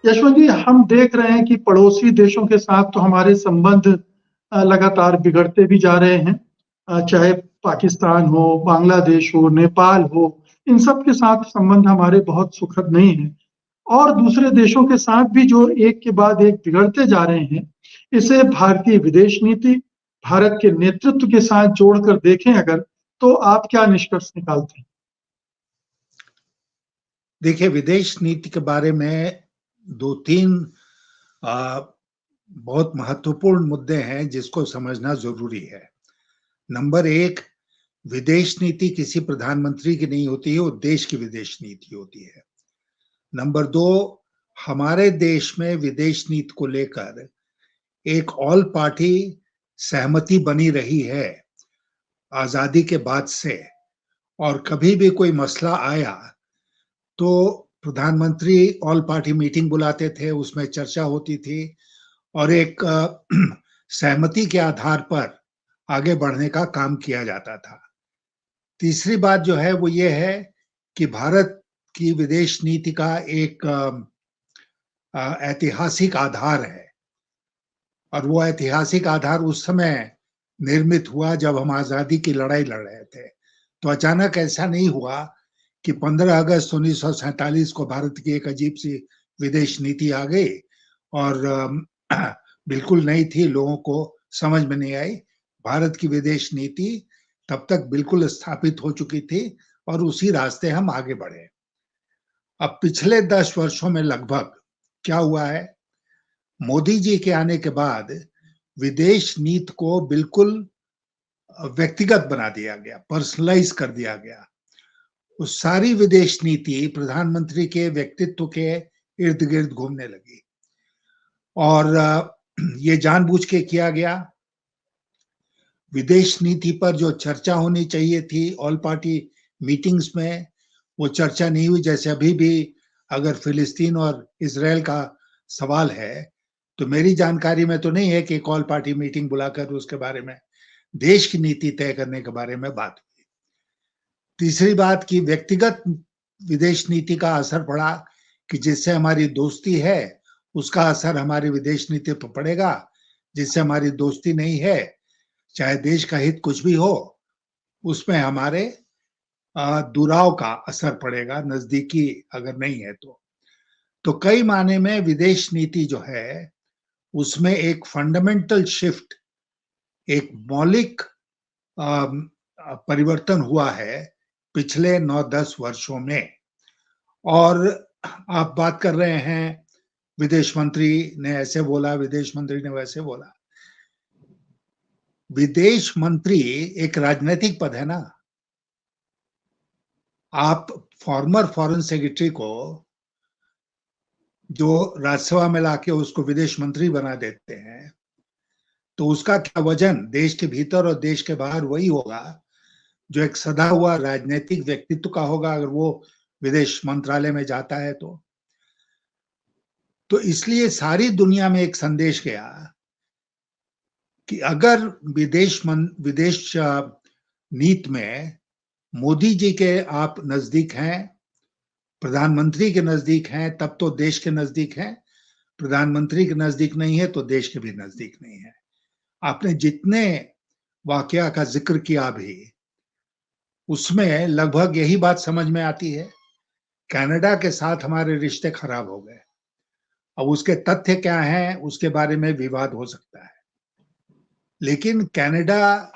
यशवंत जी, हम देख रहे हैं कि पड़ोसी देशों के साथ तो हमारे संबंध लगातार बिगड़ते भी जा रहे हैं। चाहे पाकिस्तान हो, बांग्लादेश हो, नेपाल हो, इन सब के साथ संबंध हमारे बहुत सुखद नहीं हैं। और दूसरे देशों के साथ भी जो एक के बाद एक बिगड़ते जा रहे हैं, इसे भारतीय विदेश नीति, भारत के नेतृत्व के साथ जोड़कर देखें अगर, तो आप क्या निष्कर्ष निकालते हैं? देखिए, विदेश नीति के बारे में दो तीन बहुत महत्वपूर्ण मुद्दे हैं जिसको समझना जरूरी है। नंबर एक, विदेश नीति किसी प्रधानमंत्री की नहीं होती है, वो देश की विदेश नीति होती है। नंबर दो, हमारे देश में विदेश नीति को लेकर एक ऑल पार्टी सहमति बनी रही है आजादी के बाद से, और कभी भी कोई मसला आया तो प्रधानमंत्री ऑल पार्टी मीटिंग बुलाते थे, उसमें चर्चा होती थी और एक सहमति के आधार पर आगे बढ़ने का काम किया जाता था। तीसरी बात जो है वो ये है कि भारत की विदेश नीति का एक ऐतिहासिक आधार है, और वो ऐतिहासिक आधार उस समय निर्मित हुआ जब हम आजादी की लड़ाई लड़ रहे थे। तो अचानक ऐसा नहीं हुआ कि 15 अगस्त 1947 को भारत की एक अजीब सी विदेश नीति आ गई और बिल्कुल नई थी, लोगों को समझ में नहीं आई। भारत की विदेश नीति तब तक बिल्कुल स्थापित हो चुकी थी और उसी रास्ते हम आगे बढ़े। अब पिछले 10 वर्षों में लगभग क्या हुआ है, मोदी जी के आने के बाद विदेश नीति को बिल्कुल व्यक्तिगत बना दिया गया, पर्सनलाइज कर दिया गया। उस सारी विदेश नीति प्रधानमंत्री के व्यक्तित्व के इर्द गिर्द घूमने लगी, और ये जानबूझ के किया गया। विदेश नीति पर जो चर्चा होनी चाहिए थी ऑल पार्टी मीटिंग्स में, वो चर्चा नहीं हुई। जैसे अभी भी अगर फिलिस्तीन और इजराइल का सवाल है तो मेरी जानकारी में तो नहीं है कि एक ऑल पार्टी मीटिंग बुलाकर उसके बारे में देश की नीति तय करने के बारे में बात हुई। तीसरी बात की व्यक्तिगत विदेश नीति का असर पड़ा कि जिससे हमारी दोस्ती है उसका असर हमारी विदेश नीति पर पड़ेगा, जिससे हमारी दोस्ती नहीं है, चाहे देश का हित कुछ भी हो, उसमें हमारे दुराव का असर पड़ेगा, नजदीकी अगर नहीं है तो कई माने में विदेश नीति जो है उसमें एक फंडामेंटल शिफ्ट, एक मौलिक परिवर्तन हुआ है पिछले 9-10 वर्षों में। और आप बात कर रहे हैं विदेश मंत्री ने ऐसे बोला, विदेश मंत्री ने वैसे बोला। विदेश मंत्री एक राजनीतिक पद है ना। आप फॉर्मर फॉरेन सेक्रेटरी को जो राज्यसभा में लाके उसको विदेश मंत्री बना देते हैं तो उसका क्या वजन देश के भीतर और देश के बाहर वही होगा जो एक सदा हुआ राजनीतिक व्यक्तित्व का होगा अगर वो विदेश मंत्रालय में जाता है तो इसलिए सारी दुनिया में एक संदेश गया कि अगर विदेश नीति में मोदी जी के आप नजदीक हैं, प्रधानमंत्री के नजदीक हैं, तब तो देश के नजदीक हैं। प्रधानमंत्री के नजदीक नहीं है तो देश के भी नजदीक नहीं है। आपने जितने वाकया का जिक्र किया अभी, उसमें लगभग यही बात समझ में आती है। कनाडा के साथ हमारे रिश्ते खराब हो गए। अब उसके तथ्य क्या हैं उसके बारे में विवाद हो सकता है, लेकिन कनाडा,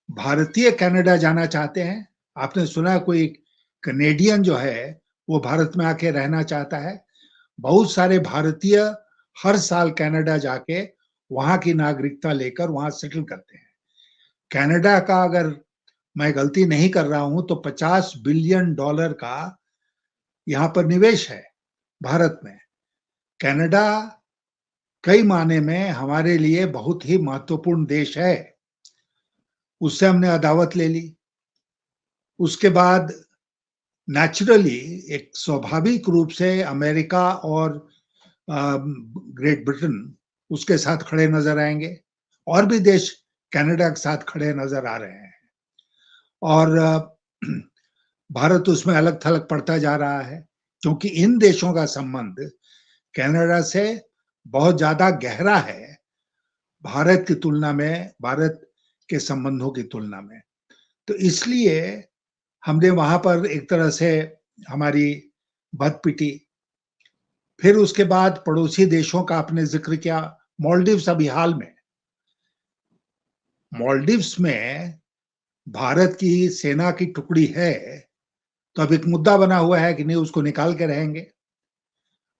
भारतीय कनाडा जाना चाहते हैं। आपने सुना कोई कनेडियन जो है वो भारत में आके रहना चाहता है? बहुत सारे भारतीय हर साल कनाडा जाके वहां की नागरिकता लेकर वहां सेटल करते हैं। कनाडा का, अगर मैं गलती नहीं कर रहा हूं, तो $50 बिलियन का यहां पर निवेश है भारत में। कनाडा कई माने में हमारे लिए बहुत ही महत्वपूर्ण देश है। उससे हमने अदावत ले ली। उसके बाद नेचुरली, एक स्वाभाविक रूप से अमेरिका और ग्रेट ब्रिटेन उसके साथ खड़े नजर आएंगे, और भी देश कनाडा के साथ खड़े नजर आ रहे हैं, और भारत उसमें अलग थलग पड़ता जा रहा है, क्योंकि इन देशों का संबंध कनाडा से बहुत ज्यादा गहरा है भारत की तुलना में, भारत के संबंधों की तुलना में। तो इसलिए हमने वहां पर एक तरह से हमारी बत पिटी। फिर उसके बाद पड़ोसी देशों का आपने जिक्र किया, मालदीव्स अभी हाल में, मालदीव्स में भारत की सेना की टुकड़ी है, तो अब एक मुद्दा बना हुआ है कि नहीं उसको निकाल के रहेंगे।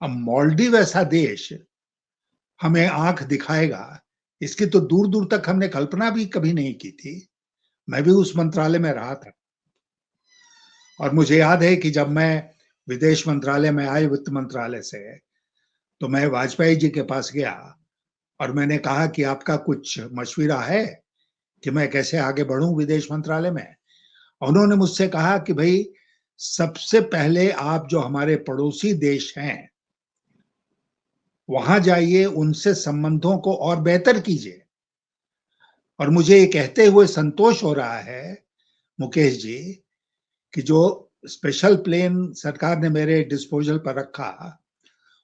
अब मालदीव ऐसा देश हमें आंख दिखाएगा, इसकी तो दूर दूर तक हमने कल्पना भी कभी नहीं की थी। मैं भी उस मंत्रालय में रहा था और मुझे याद है कि जब मैं विदेश मंत्रालय में आए वित्त मंत्रालय से, तो मैं वाजपेयी जी के पास गया और मैंने कहा कि आपका कुछ मशविरा है कि मैं कैसे आगे बढ़ूं विदेश मंत्रालय में। उन्होंने मुझसे कहा कि भाई सबसे पहले आप जो हमारे पड़ोसी देश हैं वहां जाइए, उनसे संबंधों को और बेहतर कीजिए। और मुझे ये कहते हुए संतोष हो रहा है मुकेश जी कि जो स्पेशल प्लेन सरकार ने मेरे डिस्पोजल पर रखा,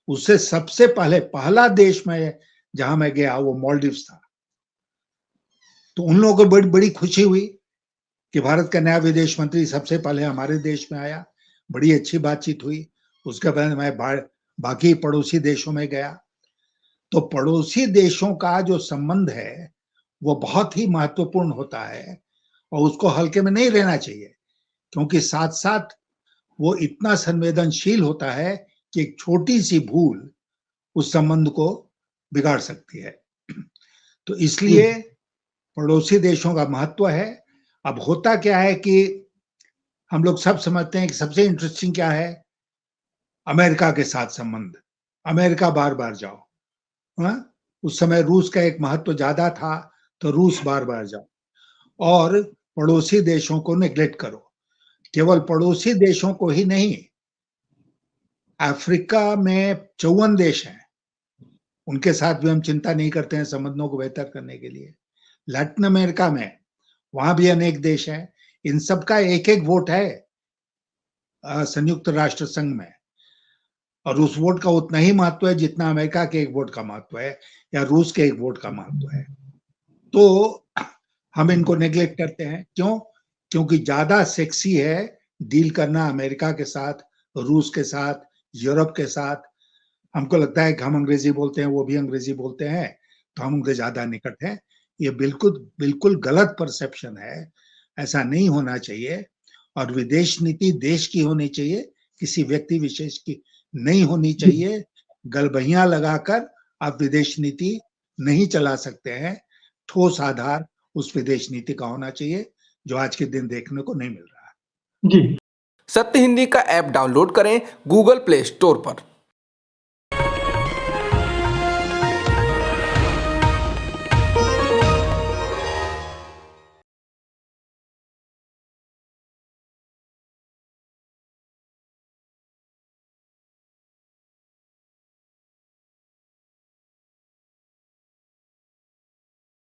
उससे सबसे पहले पहला देश में जहां मैं गया वो मालदीव्स था। तो उन लोगों को बड़ी बड़ी खुशी हुई कि भारत का नया विदेश मंत्री सबसे पहले हमारे देश में आया। बड़ी अच्छी बातचीत हुई। उसके बाद मैं बाकी पड़ोसी देशों में गया। तो पड़ोसी देशों का जो संबंध है वो बहुत ही महत्वपूर्ण होता है और उसको हल्के में नहीं लेना चाहिए, क्योंकि साथ साथ वो इतना संवेदनशील होता है कि एक छोटी सी भूल उस संबंध को बिगाड़ सकती है। तो इसलिए पड़ोसी देशों का महत्व है। अब होता क्या है कि हम लोग सब समझते हैं कि सबसे इंटरेस्टिंग क्या है, अमेरिका के साथ संबंध, अमेरिका बार बार जाओ। हाँ? उस समय रूस का एक महत्व ज्यादा था, तो रूस बार बार जाओ और पड़ोसी देशों को नेग्लेक्ट करो। केवल पड़ोसी देशों को ही नहीं, अफ्रीका में 54 देश हैं, उनके साथ भी हम चिंता नहीं करते हैं संबंधों को बेहतर करने के लिए। लैटिन अमेरिका में वहां भी अनेक देश हैं, इन सबका एक एक वोट है संयुक्त राष्ट्र संघ में, और उस वोट का उतना ही महत्व है जितना अमेरिका के एक वोट का महत्व है या रूस के एक वोट का महत्व है। तो हम इनको नेग्लेक्ट करते हैं। क्यों? क्योंकि ज्यादा सेक्सी है डील करना अमेरिका के साथ, रूस के साथ, यूरोप के साथ। हमको लगता है कि हम अंग्रेजी बोलते हैं, वो भी अंग्रेजी बोलते हैं, तो हम उनके ज्यादा निकट हैं। ये बिल्कुल बिल्कुल गलत परसेप्शन है, ऐसा नहीं होना चाहिए। और विदेश नीति देश की होनी चाहिए, किसी व्यक्ति विशेष की नहीं होनी चाहिए। गलबहियां लगाकर आप विदेश नीति नहीं चला सकते हैं। ठोस आधार उस विदेश नीति का होना चाहिए, जो आज के दिन देखने को नहीं मिल रहा है। जी। सत्य हिंदी का ऐप डाउनलोड करें गूगल प्ले स्टोर पर।